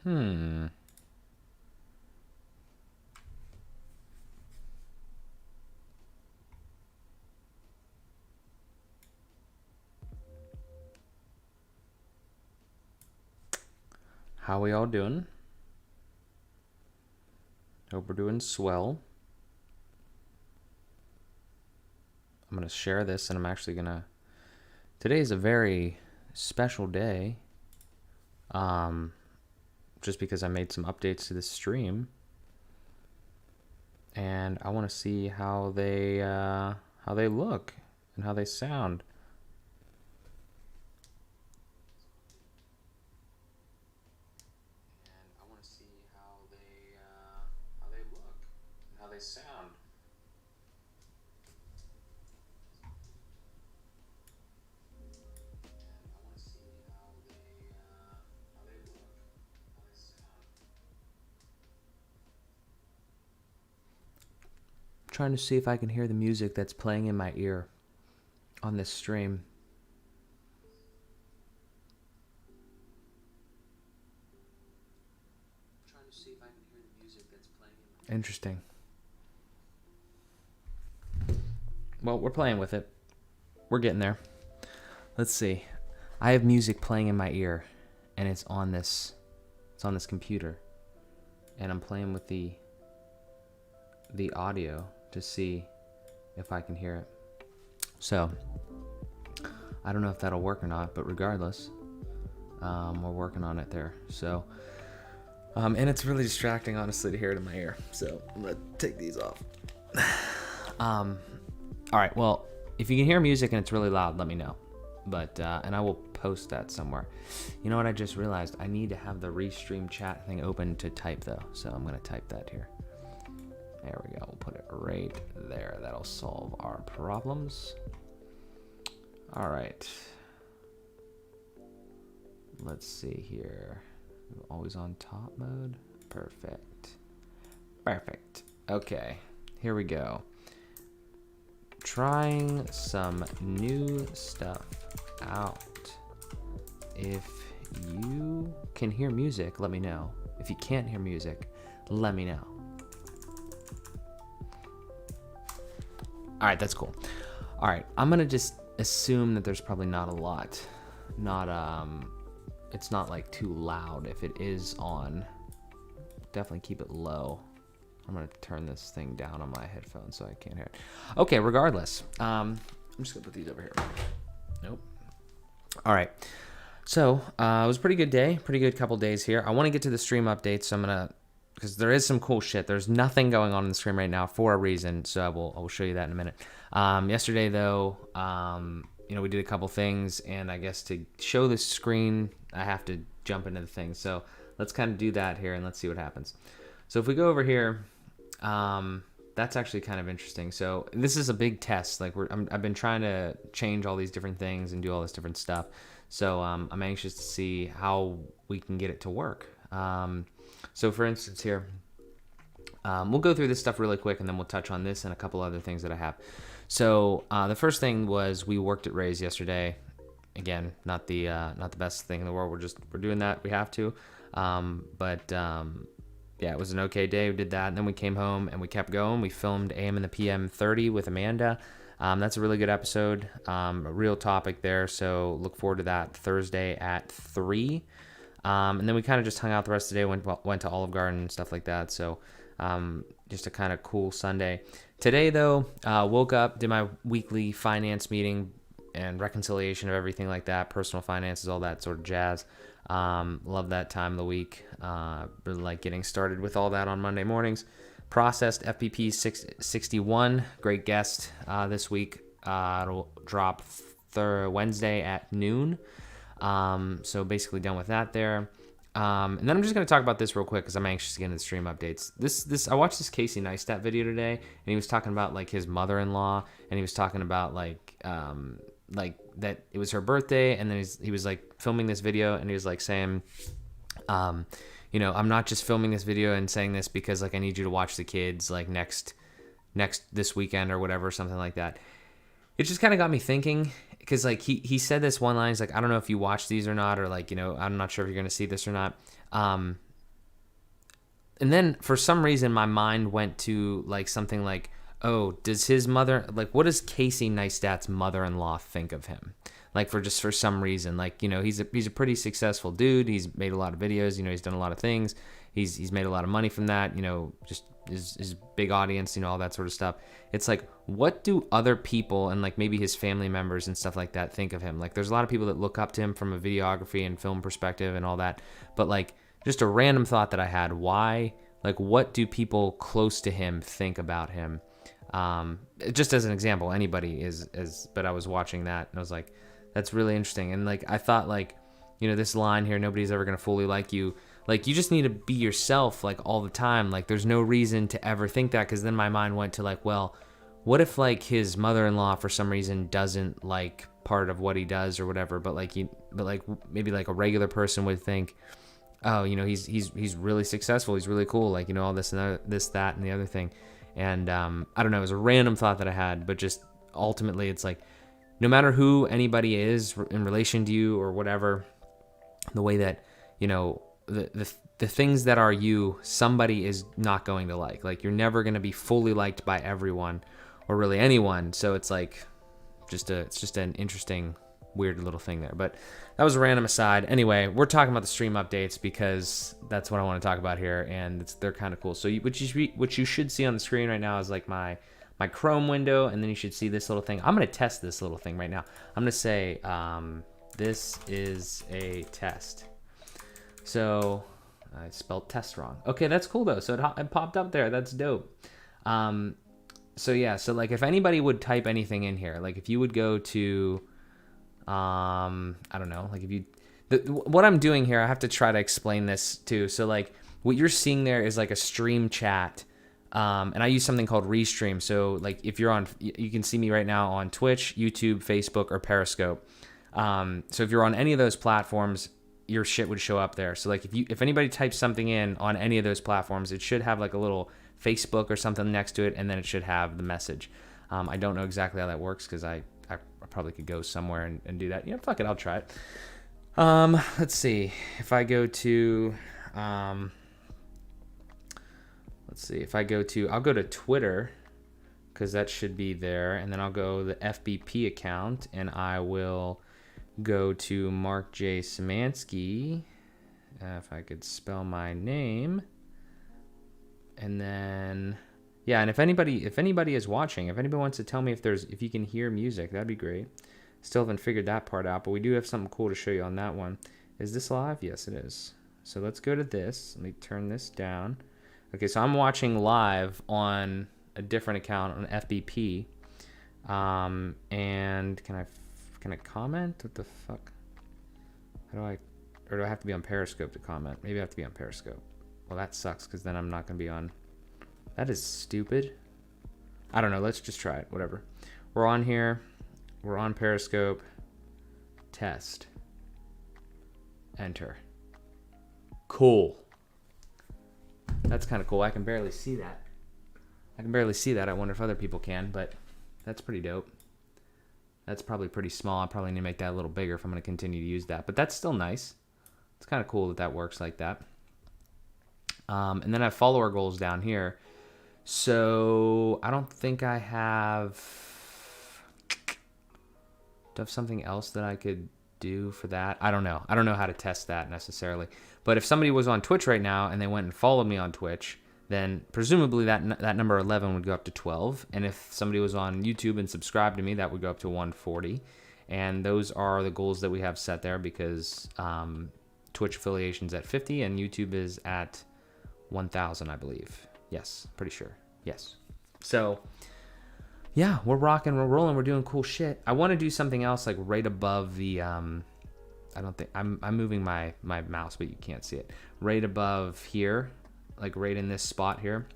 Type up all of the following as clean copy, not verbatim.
Hmm. How we all doing? Hope we're doing swell. I'm going to share this, and I'm actually going to... Today is a very special day. Just because I made some updates to this stream. And I want to see how they look and how they sound. Trying to see if I can hear the music that's playing in my ear on this stream. Interesting. Well, we're playing with it. We're getting there. Let's see. I have music playing in my ear, and it's on this computer, and I'm playing with the audio to see if I can hear it. So I don't know if that'll work or not, but regardless, we're working on it there. So and it's really distracting, honestly, to hear it in my ear. So I'm gonna take these off. All right. Well, if you can hear music and it's really loud, let me know. But and I will post that somewhere. You know what? I just realized I need to have the restream chat thing open to type though. So I'm gonna type that here. There we go. We'll put it right there. That'll solve our problems. All right. Let's see here. Always on top mode. Perfect. Perfect. Okay. Here we go. Trying some new stuff out. If you can hear music, let me know. If you can't hear music, let me know. All right, that's cool. All right, I'm gonna just assume that there's probably not a lot. It's not like too loud. If it is on, definitely keep it low. I'm gonna turn this thing down on my headphones so I can't hear it. Okay, regardless, I'm just gonna put these over here. Nope. All right. So it was a pretty good day, pretty good couple days here. I want to get to the stream updates, so I'm gonna, because there is some cool shit. There's nothing going on in the stream right now for a reason, so I will show you that in a minute. Yesterday though, we did a couple things, and I guess to show the screen, I have to jump into the thing. So let's kind of do that here, and let's see what happens. So if we go over here, that's actually kind of interesting. So this is a big test. Like I've been trying to change all these different things and do all this different stuff. So I'm anxious to see how we can get it to work. So for instance here, we'll go through this stuff really quick, and then we'll touch on this and a couple other things that I have. So the first thing was we worked at Ray's yesterday. Again, not the best thing in the world. We're doing that. We have to. Yeah, it was an okay day. We did that, and then we came home and we kept going. We filmed AM and the PM 30 with Amanda. That's a really good episode, a real topic there. So look forward to that Thursday at 3. And then we kind of just hung out the rest of the day, went to Olive Garden and stuff like that. So just a kind of cool Sunday. Today, though, woke up, did my weekly finance meeting and reconciliation of everything like that, personal finances, all that sort of jazz. Love that time of the week. Really like getting started with all that on Monday mornings. Processed FPP 61, great guest this week. It'll drop Wednesday at noon. So basically done with that there. And then I'm just going to talk about this real quick because I'm anxious to get into the stream updates. I watched this Casey Neistat video today, and he was talking about like his mother-in-law, and he was talking about like that it was her birthday, and then he was like filming this video, and he was like saying, I'm not just filming this video and saying this because like I need you to watch the kids like next this weekend or whatever, something like that. It just kind of got me thinking, because like he said this one line, he's like, I don't know if you watch these or not, or like, I'm not sure if you're gonna see this or not. and then for some reason my mind went to like something like, oh, does his mother, like, what does Casey Neistat's mother-in-law think of him? Like, for some reason, like, you know, he's a pretty successful dude. He's made a lot of videos, you know, he's done a lot of things. He's made a lot of money from that, you know, just his big audience, you know, all that sort of stuff. It's like, what do other people and like maybe his family members and stuff like that think of him? Like, there's a lot of people that look up to him from a videography and film perspective and all that. But like, just a random thought that I had, why, like, what do people close to him think about him? Just as an example, anybody but I was watching that and I was like, that's really interesting. And like, I thought like, you know, this line here, nobody's ever going to fully like you. Like, you just need to be yourself, like, all the time. Like, there's no reason to ever think that, because then my mind went to, like, well, what if, like, his mother-in-law, for some reason, doesn't like part of what he does or whatever, but, like, maybe, like, a regular person would think, oh, you know, he's really successful, he's really cool, like, you know, all this and this, that, and the other thing. And, I don't know, it was a random thought that I had, but just ultimately, it's like, no matter who anybody is in relation to you or whatever, the way that, you know, the things that are you, somebody is not going to like. Like, you're never going to be fully liked by everyone or really anyone. So it's like it's just an interesting, weird little thing there. But that was a random aside. Anyway, we're talking about the stream updates because that's what I want to talk about here, and they're kind of cool. So what you should see on the screen right now is like my Chrome window, and then you should see this little thing. I'm going to test this little thing right now. I'm going to say this is a test. So I spelled test wrong. Okay, that's cool though. So it popped up there. That's dope. So yeah, so like if anybody would type anything in here, like if you would go to, I don't know, like if you, what I'm doing here, I have to try to explain this too. So like what you're seeing there is like a stream chat. And I use something called Restream. So like if you're on, you can see me right now on Twitch, YouTube, Facebook, or Periscope. So if you're on any of those platforms, your shit would show up there. So like if anybody types something in on any of those platforms, it should have like a little Facebook or something next to it, and then it should have the message. I don't know exactly how that works because I probably could go somewhere and do that. Yeah, fuck it, I'll try it. Let's see. If I go to I'll go to Twitter, because that should be there, and then I'll go the FBP account, and I will go to Mark J. Szymanski, if I could spell my name, and then yeah, and if anybody is watching, if anybody wants to tell me if you can hear music, that'd be great. Still haven't figured that part out, but we do have something cool to show you on that one. Is this live? Yes, it is. So let's go to this. Let me turn this down. Okay, so I'm watching live on a different account on FBP, and can I comment? What the fuck? Or do I have to be on Periscope to comment? Maybe I have to be on Periscope. Well, that sucks, because then I'm not going to be on. That is stupid. I don't know. Let's just try it. Whatever. We're on here. We're on Periscope. Test. Enter. Cool. That's kind of cool. I can barely see that. I wonder if other people can, but that's pretty dope. That's probably pretty small. I probably need to make that a little bigger if I'm going to continue to use that. But that's still nice. It's kind of cool that works like that. And then I have follower goals down here. So I don't think I have... Do I have something else that I could do for that? I don't know. I don't know how to test that necessarily. But if somebody was on Twitch right now and they went and followed me on Twitch, then presumably that number 11 would go up to 12. And if somebody was on YouTube and subscribed to me, that would go up to 140. And those are the goals that we have set there, because Twitch affiliation's at 50 and YouTube is at 1,000, I believe. Yes, pretty sure. Yes. So yeah, we're rocking, we're rolling, we're doing cool shit. I want to do something else like right above the I don't think I'm moving my mouse, but you can't see it. Right above here, like right in this spot here,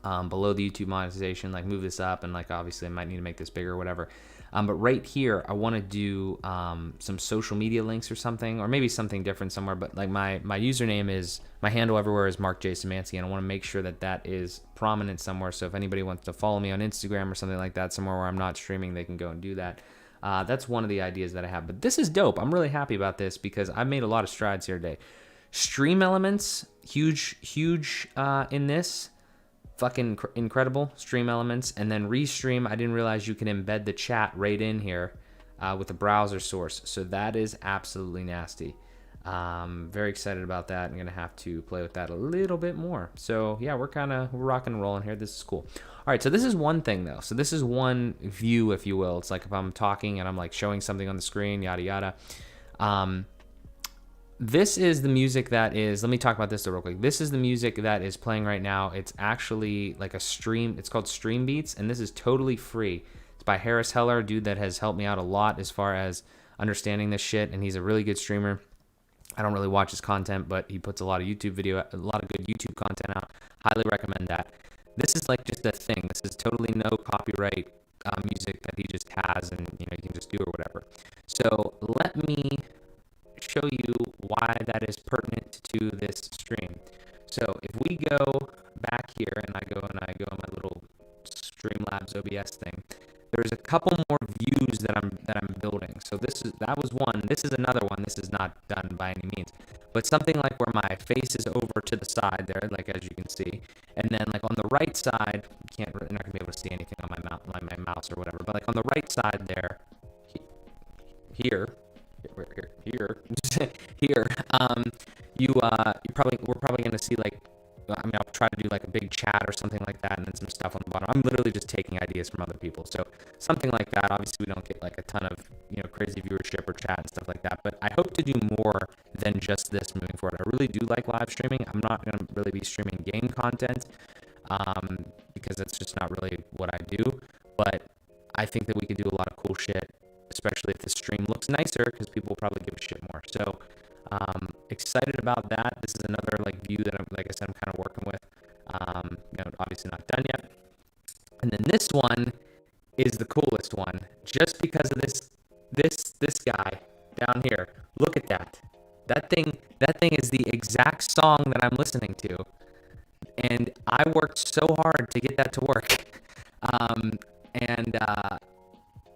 below the YouTube monetization, like move this up, and like obviously I might need to make this bigger or whatever. But right here, I want to do some social media links or something, or maybe something different somewhere. But like my username is, my handle everywhere is Mark J. Szymanski, and I want to make sure that is prominent somewhere. So if anybody wants to follow me on Instagram or something like that, somewhere where I'm not streaming, they can go and do that. That's one of the ideas that I have. But this is dope. I'm really happy about this because I've made a lot of strides here today. Stream elements, huge in this. Fucking incredible stream elements. And then restream, I didn't realize you can embed the chat right in here with the browser source. So that is absolutely nasty. Very excited about that. I'm gonna have to play with that a little bit more. So yeah, we're rocking and rolling here. This is cool. All right, so this is one thing though. So this is one view, if you will. It's like if I'm talking and I'm like showing something on the screen, yada yada. This is the music that is, let me talk about this real quick. This is the music that is playing right now. It's actually like a stream. It's called Stream Beats, and this is totally free. It's by Harris Heller, a dude that has helped me out a lot as far as understanding this shit, and he's a really good streamer. I don't really watch his content, but he puts a lot of good YouTube content out. Highly recommend that. This is like just a thing. This is totally no copyright music that he just has, and you can just do or whatever. So let me show you why that is pertinent to this stream. So if we go back here and I go on my little Streamlabs OBS thing, there's a couple more views that I'm building. So that was one. This is another one. This is not done by any means, but something like where my face is over to the side there, like as you can see, and then like on the right side, you're not gonna be able to see anything on my mouse or whatever, but like on the right side there, here, we're probably gonna see like, I mean, I'll try to do like a big chat or something like that, and then some stuff on the bottom. I'm literally just taking ideas from other people, so something like that. Obviously, we don't get like a ton of crazy viewership or chat and stuff like that, but I hope to do more than just this moving forward. I really do like live streaming. I'm not gonna really be streaming game content because that's just not really what I do, but I think that we could do a lot of cool shit, especially if the stream looks nicer, because people will probably give a shit more. So excited about that. This is another like view that I'm kind of working with. Obviously not done yet. And then this one is the coolest one, just because of this guy down here. Look at that. That thing is the exact song that I'm listening to, and I worked so hard to get that to work.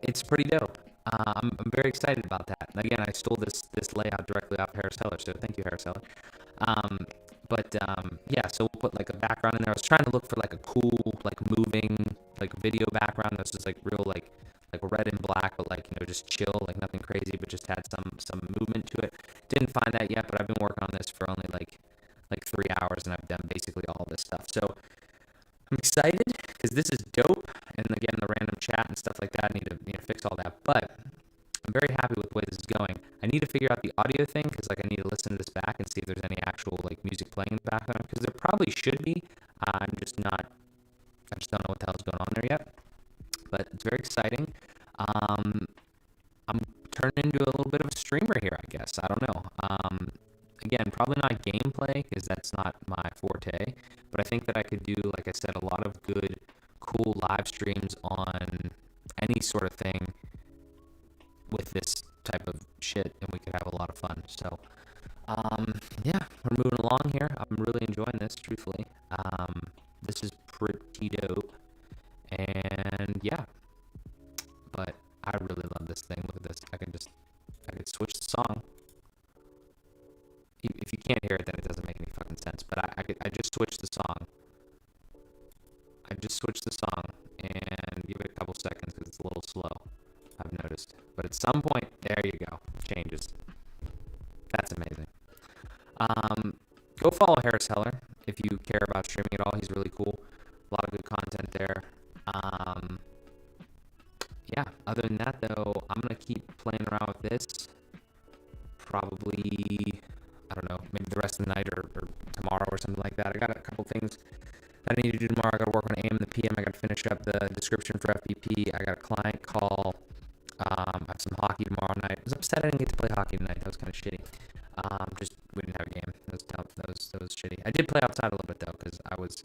It's pretty dope. I'm very excited about that. And again, I stole this layout directly off Harris Heller, so thank you, Harris Heller. Yeah, so we'll put like a background in there. I was trying to look for like a cool, like moving, like video background that's just like real, like red and black, but like just chill, like nothing crazy, but just had some movement to it. Didn't find that yet, but I've been working on this for only like 3 hours, and I've done basically all this stuff. So I'm excited because this is dope, and again, the random chat and stuff like that, I need to fix all that, but I'm very happy with the way this is going. I need to figure out the audio thing, because like I need to listen to this back and see if there's any actual like music playing in the background, because there probably should be. I just don't know what the hell's going on there yet, but it's very exciting. I'm turning into a little bit of a streamer here, I guess. I don't know. Again, probably not gameplay, because that's not my forte, but I think that I could do, like I said, a lot of good, cool live streams on any sort of thing with this type of shit, and we could have a lot of fun. So, yeah, we're moving along here. I'm really enjoying this, truthfully. This is pretty dope, and yeah, but I really love this thing. Look at this. I could switch the song. If you can't hear it, then it doesn't make any fucking sense. But I just switched the song. I just switched the song, and give it a couple seconds because it's a little slow, I've noticed. But at some point, there you go, changes. That's amazing. Go follow Harris Heller if you care about streaming at all. He's really cool. A lot of good content there. Yeah, other than that, though, I'm going to keep playing around with this. Probably, I don't know, maybe the rest of the night or tomorrow or something like that. I got a couple things that I need to do tomorrow. I got to work on AM and the PM. I got to finish up the description for FBP. I got a client call. I have some hockey tomorrow night. I was upset I didn't get to play hockey tonight. That was kind of shitty. We didn't have a game. That was tough. That was shitty. I did play outside a little bit though, because I was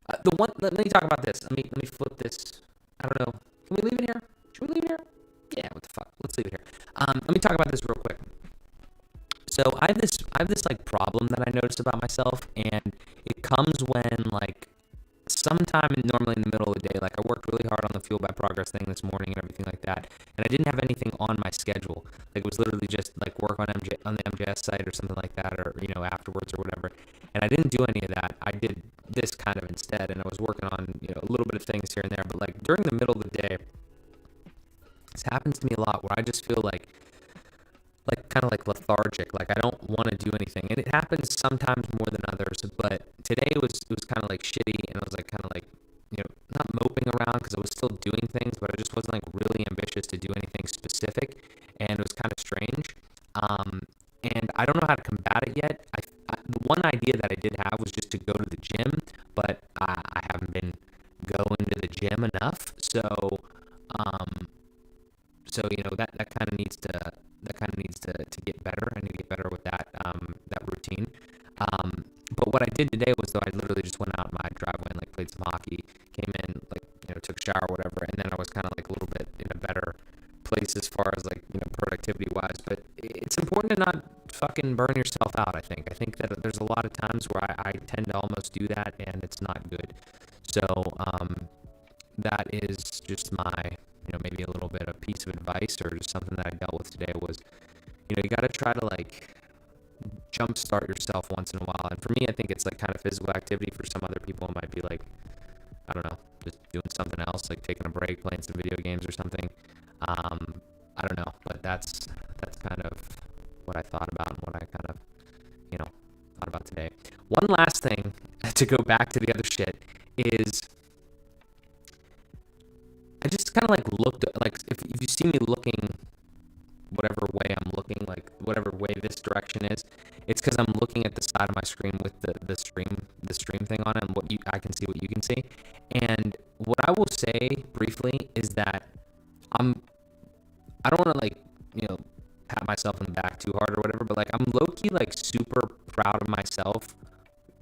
let me talk about this. Let me flip this. I don't know. Can we leave it here? Should we leave it here? Yeah, what the fuck? Let's leave it here. Let me talk about this real quick. So I have this like problem that I noticed about myself, and it comes when like sometime normally in the middle of the day. Like I worked really hard on the Fuel by Progress thing this morning and everything like that, and I didn't have anything on my schedule. Like it was literally just like work on the MJS site or something like that, or afterwards or whatever. And I didn't do any of that. I did this kind of instead, and I was working on a little bit of things here and there. But like during the middle of the day, this happens to me a lot where I just feel like kind of like lethargic, like I don't want to do anything, and it happens sometimes more than others. But today it was kind of like shitty, and I was like kind of like not moping around because I was still doing things, but I just wasn't like really ambitious to do anything specific, and it was kind of strange. And I don't know how to combat it yet. The one idea that I did have was just to go to the gym, but I haven't been going to the gym enough, so that kind of needs to get better. I need to get better with that routine. But what I did today was though I literally just went out in my driveway and like played some hockey, came in, like took a shower or whatever, and then I was kind of like a little bit in a better place as far as like productivity wise. But it's important to not fucking burn yourself out. I think that there's a lot of times where I tend to almost do that, and it's not good. So that is just my maybe a little bit of piece of advice, or just something that I dealt with today was you got to try to like jumpstart yourself once in a while. And for me, I think it's like kind of physical activity. For some other people, it might be like, I don't know, just doing something else, like taking a break, playing some video games or something. I don't know, but that's kind of what I thought about and what I kind of thought about today. One last thing to go back to the other shit is I just kind of like looked like if you see me looking whatever way I'm looking, like whatever way this direction is, it's because I'm looking at the side of my screen with the stream thing on it, and I can see what you can see. And what I will say briefly is that I don't want to like pat myself in the back too hard or whatever, but like I'm low-key like super proud of myself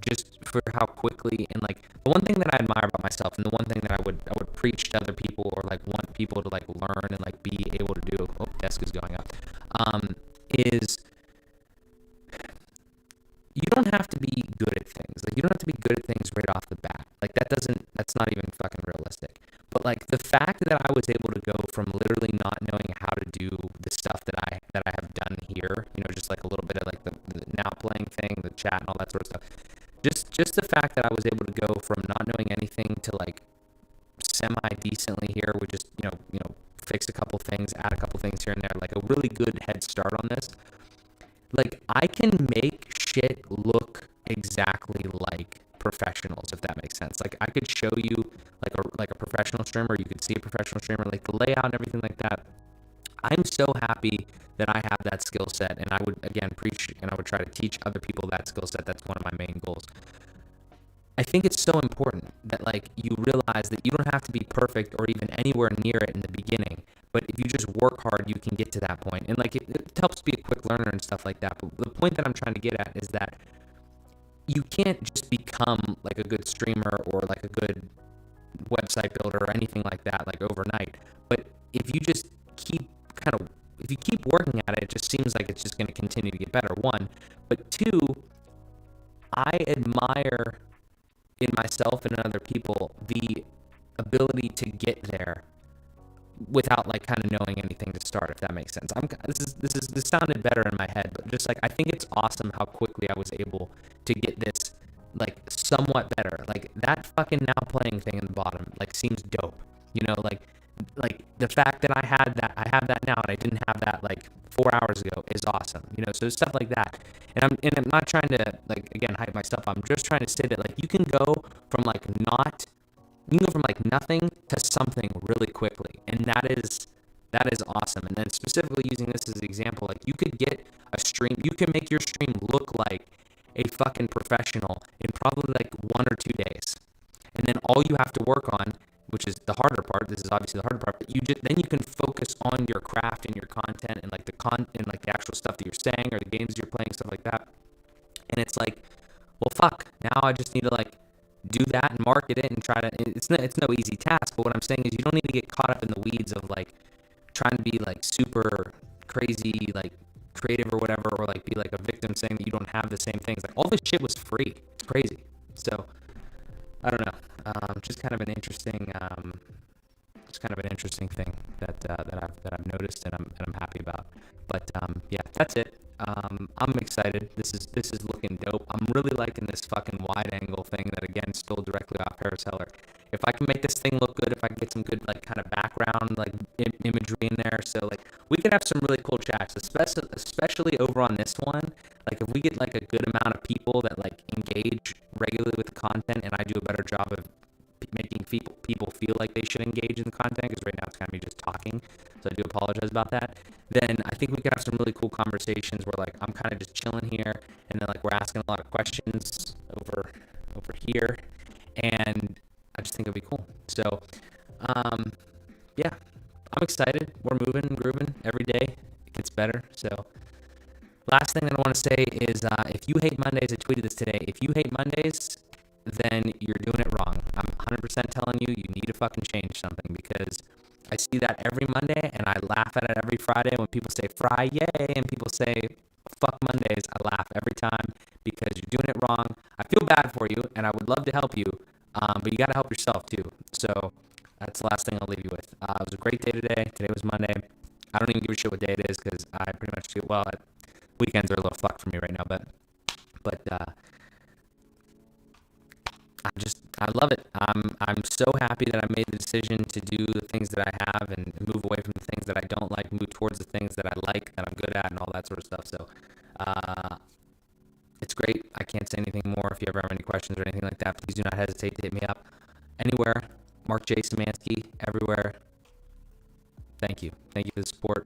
just for how quickly, and like the one thing that I admire about myself, and the one thing that I would preach to other people, or like want people to like learn and like be able to do, desk is going up, is you don't have to be good at things. Like you don't have to be good at things right off the bat. Like that's not even fucking realistic. But like the fact that I was able to go from literally not knowing how to do the stuff that I have done here, just like a little bit of like the now playing thing, the chat and all that sort of stuff. Just the fact that I was able to go from not knowing anything to like semi decently here, with just fix a couple things, add a couple things here and there, like a really good head start on this. Like I can make shit look exactly like professionals, if that makes sense. Like I could show you like a professional streamer, you could see a professional streamer, like the layout and everything like that. I'm so happy that I have that skill set, and I would again preach, and I would try to teach other people that skill set. That's one of my main goals. I think it's so important that like you realize that you don't have to be perfect or even anywhere near it in the beginning, but if you just work hard, you can get to that point. And like it helps be a quick learner and stuff like that. But the point that I'm trying to get at is that you can't just become like a good streamer or like a good website builder or anything like that like overnight. But if you just keep working at it, it just seems like it's just going to continue to get better. One, but two, I admire in myself and in other people the ability to get there without like kind of knowing anything to start, if that makes sense. This sounded better in my head, but just like I think it's awesome how quickly I was able to get this like somewhat better. Like that fucking now playing thing in the bottom like seems dope. Like the fact that I have that now and I didn't have that like 4 hours ago is awesome. So stuff like that. And I'm not trying to like again hype myself. I'm just trying to say that like you can go from like nothing to something really quickly, and that is awesome. And then specifically using this as an example, like you could get a stream, you can make your stream look like a fucking professional in probably like 1 or 2 days, and then all you have to work on, which is the harder part. This is obviously the harder part, but then you can focus on your craft and your content and like the actual stuff that you're saying or the games you're playing, stuff like that. And it's like, well, fuck. Now I just need to like do that and market it and try to. It's no easy task, but what I'm saying is you don't need to get caught up in the weeds of like trying to be like super crazy, like creative or whatever, or like be like a victim saying that you don't have the same things. Like all this shit was free. It's crazy. So I don't know. Just kind of an interesting, thing that I've noticed and I'm happy about. But yeah, that's it. I'm excited. This is looking dope. I'm really liking this fucking wide angle thing that again stole directly off Harris Heller. If I can make this thing look good, if I can get some good like kind of background like imagery in there, so like we can have some really cool chats, especially over on this one. Like if we get like a good amount of people that like engage regularly with the content, and I do a better job of making people feel like they should engage in the content, because right now it's kind of me just talking, so I do apologize about that. Then I think we could have some really cool conversations where like I'm kind of just chilling here, and then like we're asking a lot of questions over here, and I just think it'd be cool. So yeah, I'm excited. We're moving and grooving every day. It gets better. So last thing that I want to say is if you hate Mondays, I tweeted this today. If you hate Mondays, then you're doing it wrong. I'm 100% telling you, you need to fucking change something, because I see that every Monday and I laugh at it every Friday when people say fry yay and people say fuck Mondays. I laugh every time because you're doing it wrong. I feel bad for you and I would love to help you, but you got to help yourself too. So that's the last thing I'll leave you with. It was a great day today. Today was Monday. I don't even give a shit what day it is because I pretty much do, well, weekends are a little fucked for me right now, but I love it. I'm so happy that I made the decision to do the things that I have and move away from the things that I don't like, move towards the things that I like, that I'm good at, and all that sort of stuff. So it's great. I can't say anything more. If you ever have any questions or anything like that, please do not hesitate to hit me up anywhere. Mark J. Szymanski, everywhere. Thank you. Thank you for the support.